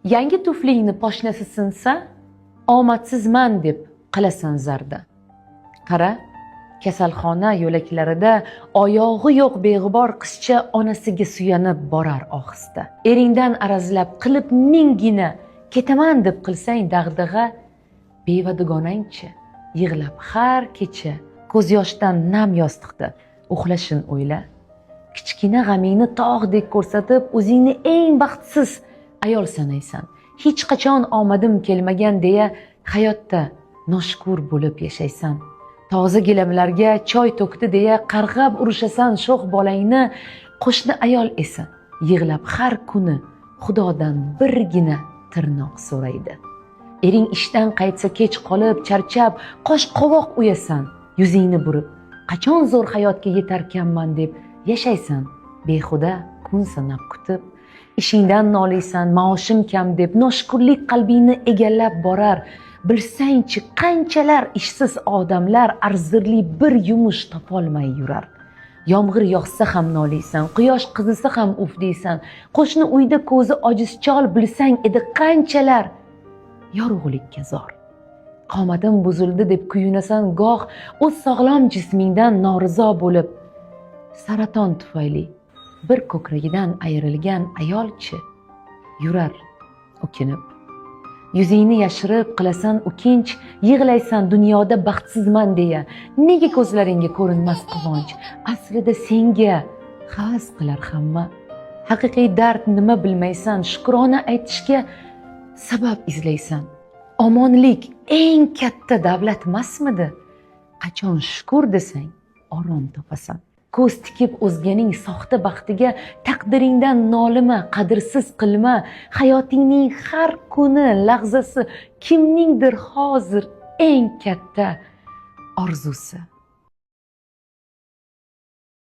Yangi tuflingni poshnasi sinsa, omadsizman deb qilasan zarda. Qara, kasalxona yo'laklarida oyog'i yo'q beg'ubor qizcha onasiga suyanib borar ohista. Eringdan arazlab qilib minggina ketaman deb qilsang dag'dag'a, beva dugonangchi yig'lab har kecha ko'z yoshdan nam yostiqda uxlashin o'yla. Kichkina g'amingni tog'dek ko'rsatib, o'zingni eng baxtsiz ayol sanaysan. Hech qachon omadim kelmagan deya hayotda noshukur bo'lib yashaysan. Toza gilamlarga choy to'kdi deya qarg'ab urishasan sho'x bolangni. Qo'shni ayol esa yig'lab har kuni Xudodan birgina tirnoq so'raydi. Ering ishdan qaytsa kech qolib, charchab, qosh qovoq uyasan. Yuzingni burib, qachon zo'r hayotga yetarkanman deb yashaysan. Behuda kun sanab kutib, ishingdan noliysan, maoshim kam deb noshukurlik qalbingni egallab borar. Bilsangchi qanchalar ishsiz odamlar arzirli bir yumush topolmay yurar. Yomg'ir yog'sa ham noliysan, quyosh qizisa ham uf deysan. Qo'shni uyda ko'zi ojiz chol bilsang edi qanchalar yorug'likka zor. Qomatim buzildi deb kuyunasan goh, o'z sog'lom jismingdan norizo bo'lib. Saraton tufayli bir ko'kragidan ayrilgan ayolchi yurar o'kinib. Yuzingni yashirib qilasan ukinch, yig'laysan dunyoda baxtsizman deya. Nega ko'zlaringga ko'rinmas quvonch? Aslida senga havas qilar hamma. Haqiqiy dard nima bilmaysan, shukrona aytishga sabab izlaysan. Omonlik eng katta davlat emasmidi? Qachon shukr desang, orom topasan. Ko'z tikib o'zganing soxta baxtiga taqdiringdan nolima, qadrsiz qilma. Hayotingning har kuni, lahzasi kimningdir hozir eng katta orzusi.